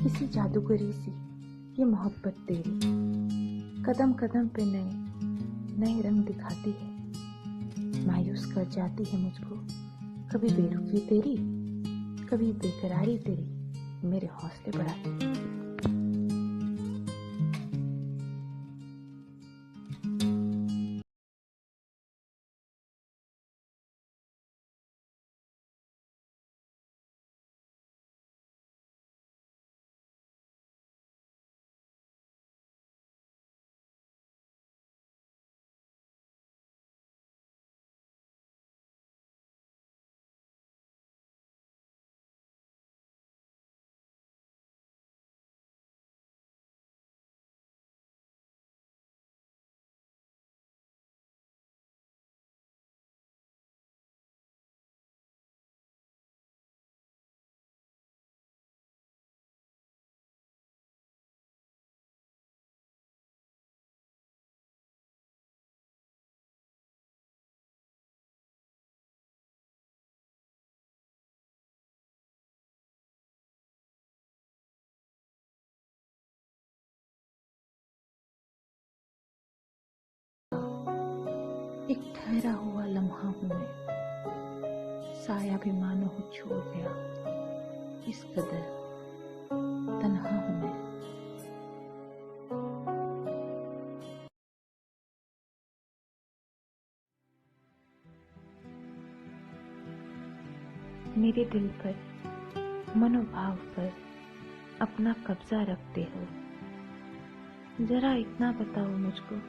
किसी जादूगरी सी ये मोहब्बत तेरी कदम कदम पे नए नए रंग दिखाती है, मायूस कर जाती है मुझको। कभी बेरुखी तेरी, कभी बेकरारी तेरी मेरे हौसले बढ़ाती है। एक ठहरा हुआ लम्हा हूँ मैं, साया भी मानो हो छोड़ गया, इस कदर तन्हा हूँ मैं। मेरे दिल पर, मनोभाव पर अपना कब्जा रखते हो। जरा इतना बताओ मुझको,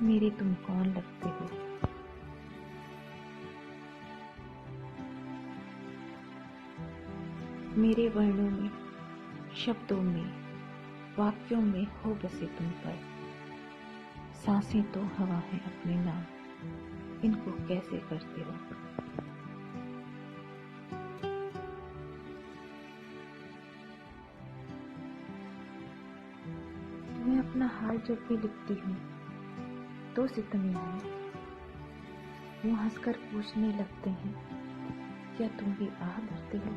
मेरे तुम कौन लगते हो? मेरे वर्णों में, शब्दों में, वाक्यों में हो बसे तुम पर। सांसें तो हवा है अपने नाम, इनको कैसे करते हो? मैं अपना हाल जब भी लिखती हूँ तो सितमी है, वो हंसकर पूछने लगते हैं, क्या तुम भी आह भरते हो?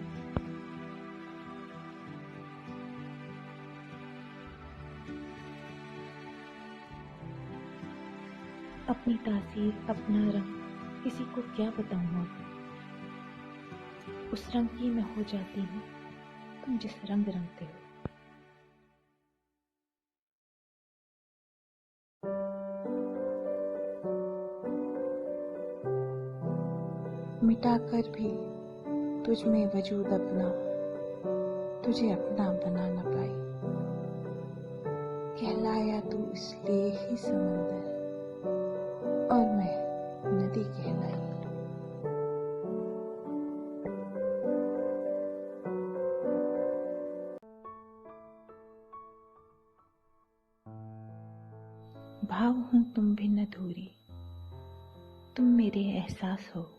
अपनी तासीर, अपना रंग किसी को क्या बताऊँ? उस रंग की मैं हो जाती हूँ तुम जिस रंग रंगते हो। मिटाकर भी तुझ में वजूद अपना, तुझे अपना बना न पाई। कहलाया तू इसलिए ही समंदर और मैं नदी कहलाई। भाव हूँ तुम भिन्न अधूरी, तुम मेरे एहसास हो।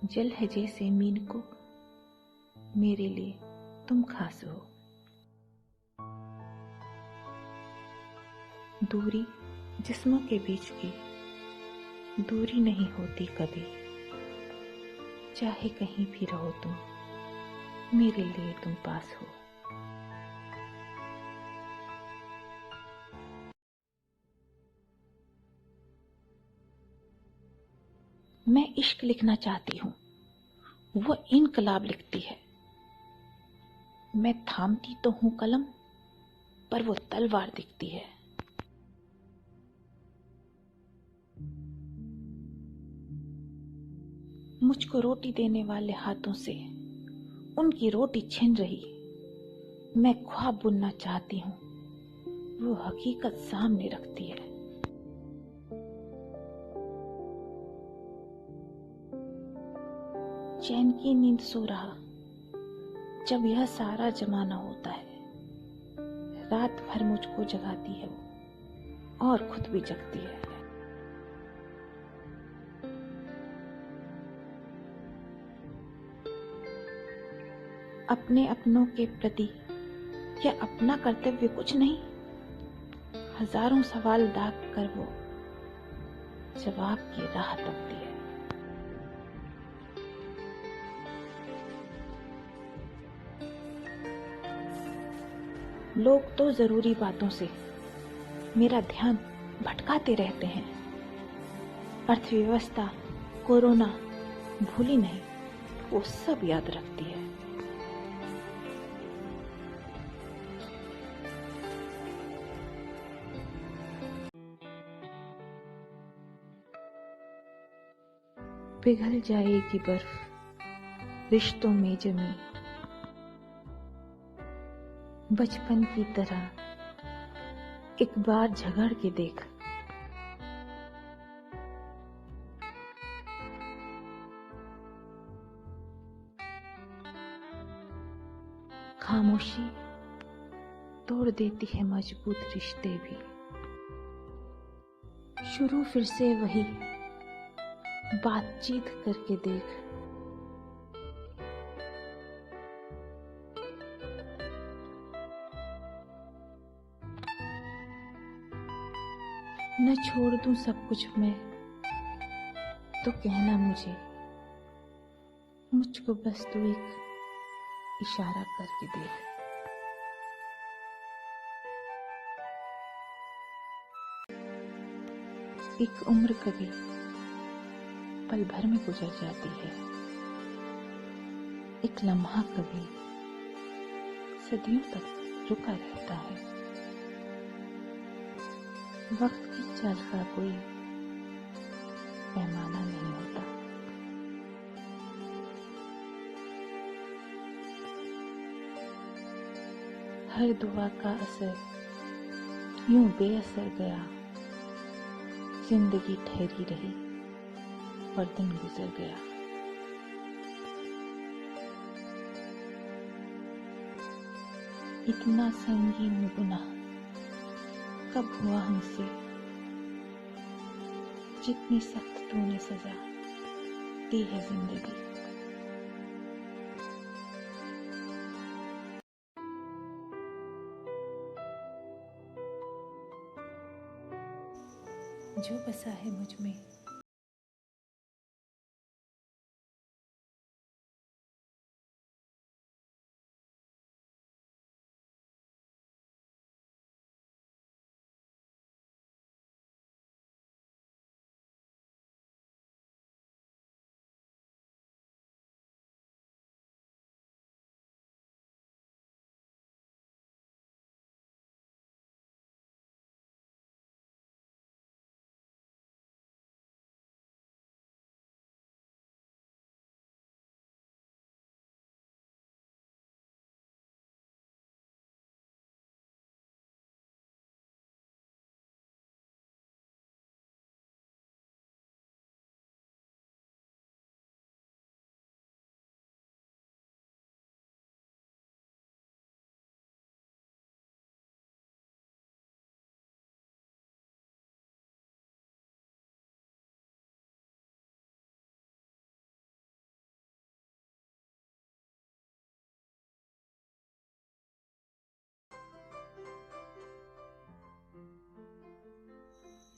जल है जैसे मीन को, मेरे लिए तुम खास हो। दूरी जिस्मों के बीच की दूरी नहीं होती कभी, चाहे कहीं भी रहो तुम, मेरे लिए तुम पास हो। मैं इश्क लिखना चाहती हूँ, वो इनकलाब लिखती है। मैं थामती तो हूँ कलम, पर वो तलवार दिखती है। मुझको रोटी देने वाले हाथों से उनकी रोटी छिन रही। मैं ख्वाब बुनना चाहती हूँ, वो हकीकत सामने रखती है। चैन की नींद सो रहा जब यह सारा जमाना होता है। रात भर मुझको जगाती है वो और खुद भी जगती है। अपने अपनों के प्रति यह अपना कर्तव्य कुछ नहीं। हजारों सवाल दाग कर वो जवाब की राह तकती है। लोग तो जरूरी बातों से मेरा ध्यान भटकाते रहते हैं। अर्थव्यवस्था, कोरोना भूली नहीं, वो सब याद रखती है। पिघल जाएगी बर्फ रिश्तों में जमी, बचपन की तरह एक बार झगड़ के देख। खामोशी तोड़ देती है मजबूत रिश्ते भी। शुरू फिर से वही बातचीत करके देख। न छोड़ दूं सब कुछ मैं तो कहना मुझको बस तू एक इशारा करके देख। एक उम्र कभी पल भर में गुजर जाती है, एक लम्हा कभी सदियों तक रुका रहता है। वक्त की चाल का कोई पैमाना नहीं होता। हर दुआ का असर यूं बेअसर गया, जिंदगी ठहरी रही और दिन गुजर गया। इतना संगीन गुनाह कब हुआ हमसे, जितनी सख्त तूने सजा दी है जिंदगी। जो बसा है मुझ में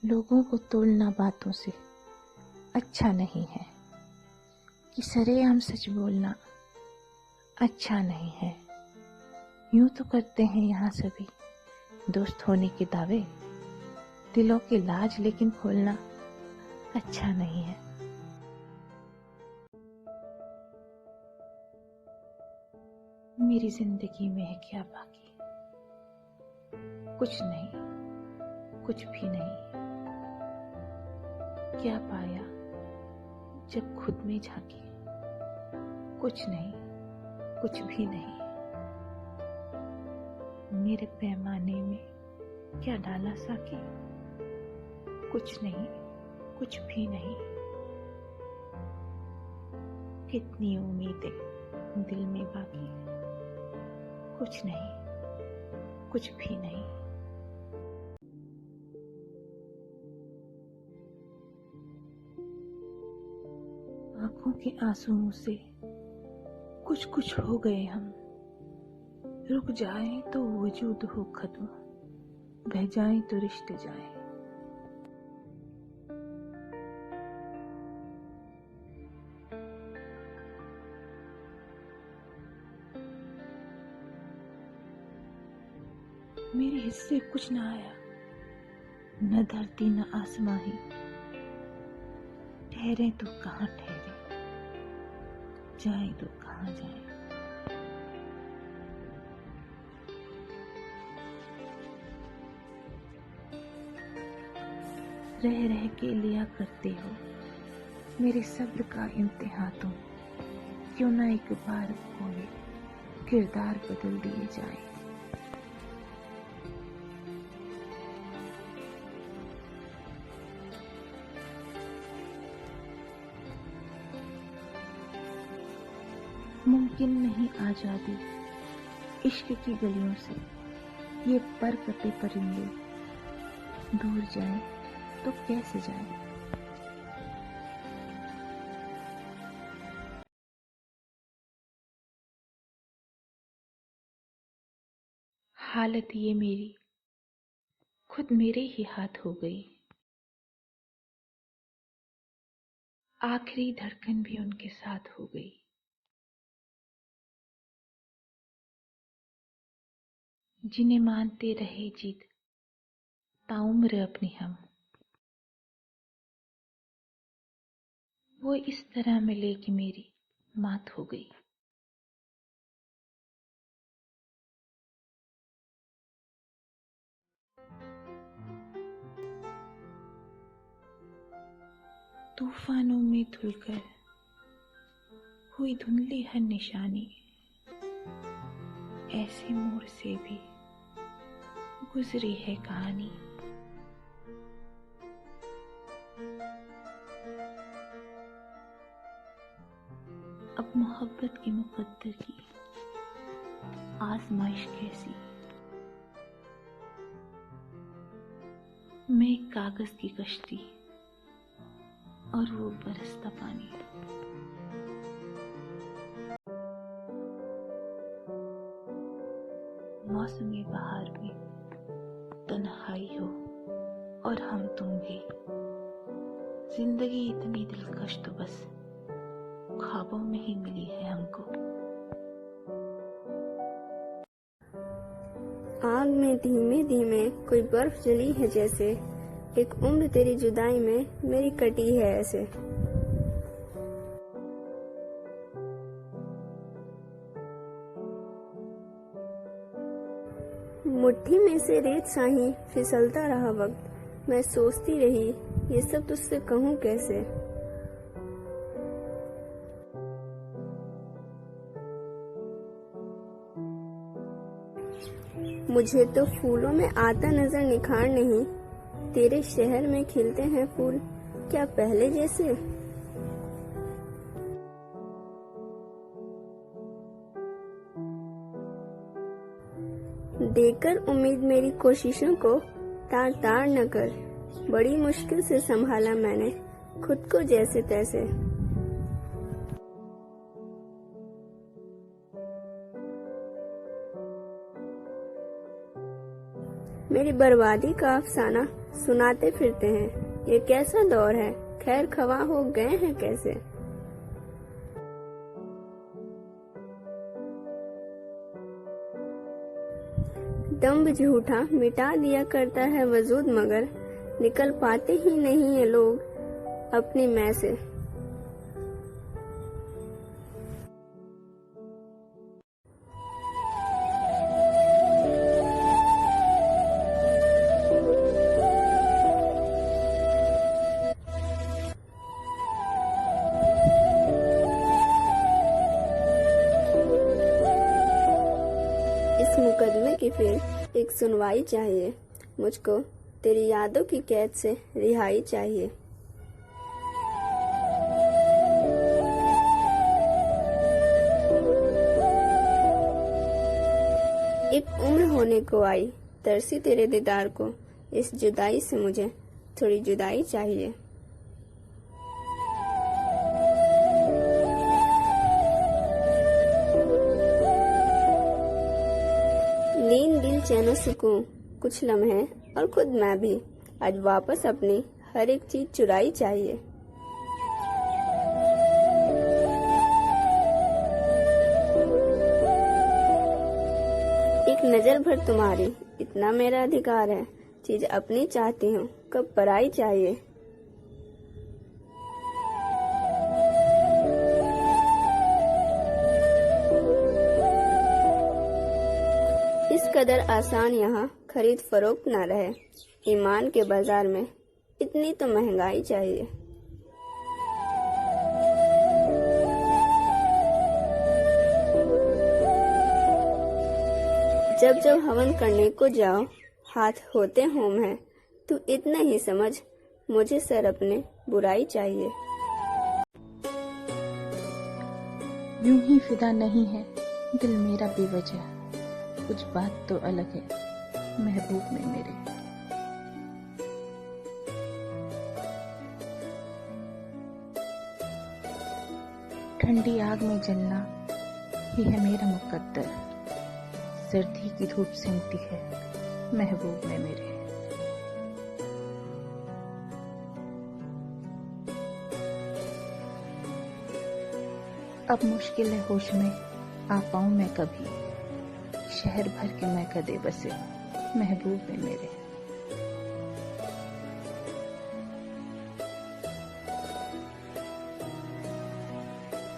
लोगों को तोलना बातों से अच्छा नहीं है, कि सरेआम सच बोलना अच्छा नहीं है। यूं तो करते हैं यहाँ सभी दोस्त होने के दावे, दिलों के लाज लेकिन खोलना अच्छा नहीं है। मेरी जिंदगी में है क्या बाकी, कुछ नहीं, कुछ भी नहीं। क्या पाया जब खुद में झांकी, कुछ नहीं, कुछ भी नहीं। मेरे पैमाने में क्या डाला साकी, कुछ नहीं, कुछ भी नहीं। कितनी उम्मीदें दिल में बाकी, कुछ नहीं, कुछ भी नहीं। आंखों के आंसुओं से कुछ कुछ हो गए हम, रुक जाए तो वजूद हो खत्म, बह जाए तो रिश्ते जाए। मेरे हिस्से कुछ न आया, न धरती न आसमां ही। ठहरे तो कहाँ ठहरे, जाए तो कहाँ जाए। रह रह के लिया करते हो मेरे सब्र का इम्तिहान तुम। क्यों ना एक बार कोई किरदार बदल दिए जाए। मुमकिन नहीं आजादी इश्क की गलियों से, ये पर कटे परिंदे दूर जाए तो कैसे जाए। हालत ये मेरी खुद मेरे ही हाथ हो गई। आखिरी धड़कन भी उनके साथ हो गई। जिन्हें मानते रहे जीत ताउम्र अपनी हम, वो इस तरह मिले कि मेरी मात हो गई। तूफानों में धुलकर हुई धुंधली हर निशानी, ऐसे मोड़ से भी गुजरी है कहानी। अब मोहब्बत के मुकद्दर की आजमाइश कैसी। मैं एक कागज की कश्ती और वो बरसता पानी। मौसमी बहार में तन्हाई हो और हम तुम भी। जिंदगी इतनी दिलकश तो बस ख्वाबों में ही मिली है हमको। आग में धीमे धीमे कोई बर्फ जली है जैसे, एक उम्र तेरी जुदाई में मेरी कटी है ऐसे। मुट्ठी में से रेत साही फिसलता रहा वक्त, मैं सोचती रही ये सब तुझसे कहूँ कैसे। मुझे तो फूलों में आता नजर निखार नहीं, तेरे शहर में खिलते हैं फूल क्या पहले जैसे। देकर उम्मीद मेरी कोशिशों को तार तार न कर, बड़ी मुश्किल से संभाला मैंने खुद को जैसे तैसे। मेरी बर्बादी का अफसाना सुनाते फिरते हैं, ये कैसा दौर है खैर खवा हो गए हैं कैसे। दम्भ झूठा मिटा दिया करता है वजूद, मगर निकल पाते ही नहीं ये लोग अपनी मैं से। इस मुकदमे की फिर एक सुनवाई चाहिए, मुझको तेरी यादों की कैद से रिहाई चाहिए। एक उम्र होने को आई तरसी तेरे दीदार को, इस जुदाई से मुझे थोड़ी जुदाई चाहिए। नींद दिल चैन सुकून कुछ लम्हे और खुद मैं भी, आज वापस अपनी हर एक चीज चुराई चाहिए। एक नजर भर तुम्हारी इतना मेरा अधिकार है। चीज अपनी चाहती हूँ, कब पराई चाहिए। इस कदर आसान यहाँ खरीद फरोख्त न रहे। ईमान के बाजार में इतनी तो महंगाई चाहिए। जब जब हवन करने को जाओ, हाथ होते होम है, तू इतना ही समझ, मुझे सर अपने बुराई चाहिए। यूं ही फिदा नहीं है दिल मेरा बेवजह, कुछ बात तो अलग है महबूब में मेरे। ठंडी आग में जलना ही है मेरा मुकद्दर, सर्दी की धूप सिमटी है महबूब में मेरे। अब मुश्किल है होश में आ पाऊं मैं कभी, शहर भर के मैं कदे बसे महबूब में मेरे।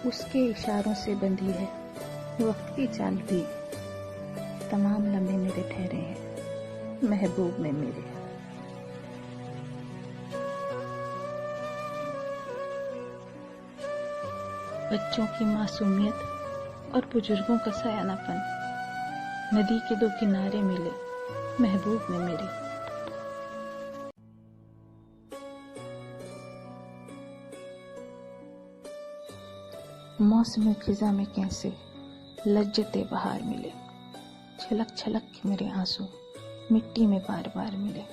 उसके इशारों से बंधी है वक्त की चाल भी, तमाम लम्हे मेरे ठहरे हैं महबूब में मेरे। बच्चों की मासूमियत और बुजुर्गों का सयानापन, नदी के दो किनारे मिले महबूब में मेरे। मौसमी खिजा में कैसे लज्जते बहार मिले, छलक छलक के मेरे आंसू मिट्टी में बार बार मिले।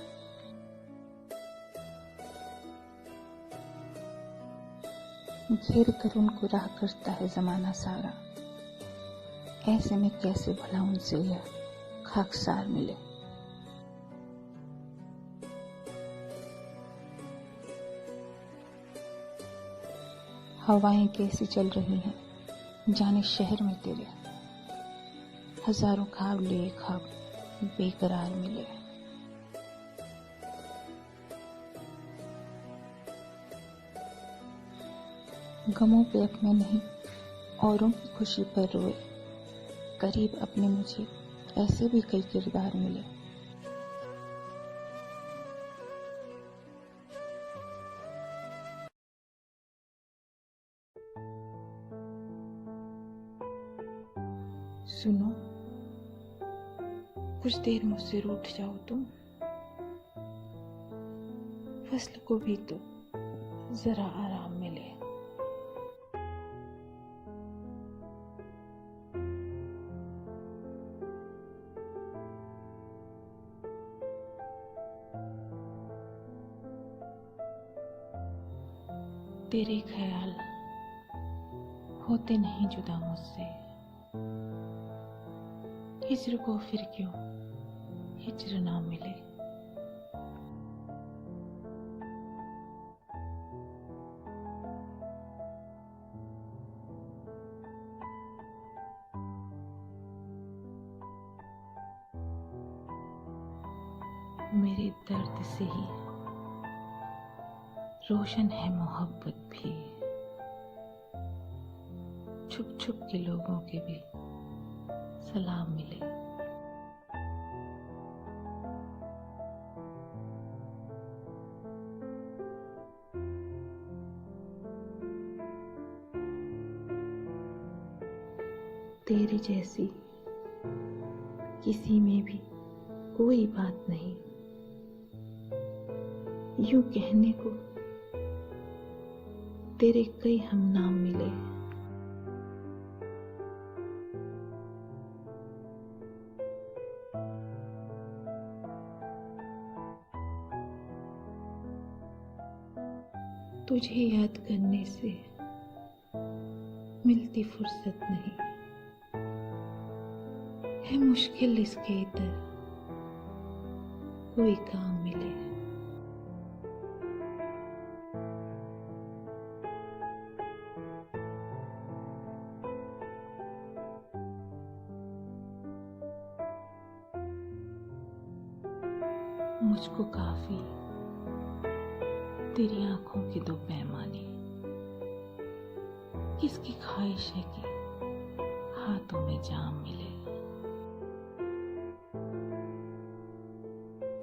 घेर कर उनको राह करता है जमाना सारा, ऐसे में कैसे भला उनसे यह खाकसार मिले। हवाएं कैसी चल रही हैं जाने शहर में तेरे, हजारों ख्वाब लिए ख्वाब बेकरार मिले। गमों पे अपने नहीं औरों की खुशी पर रोए, करीब अपने मुझे ऐसे भी कई किरदार मिले। सुनो, कुछ देर मुझसे रूठ जाओ तुम, फसल को भी तो जरा आराम मिले। तेरे ख्याल होते नहीं जुदा मुझसे, हिज्र को फिर क्यों हिज्र ना मिले। मेरे दर्द से ही रोशन है मोहब्बत भी, छुप छुप के लोगों के भी सलाम मिले। तेरे जैसी किसी में भी कोई बात नहीं, यूं कहने को तेरे कई हम नाम मिले। तुझे याद करने से मिलती फुर्सत नहीं, है मुश्किल इसके इधर कोई काम मिले। मुझको काफी तेरी आंखों के दो पैमाने, किसकी ख्वाहिश है कि हाथों में जाम मिले।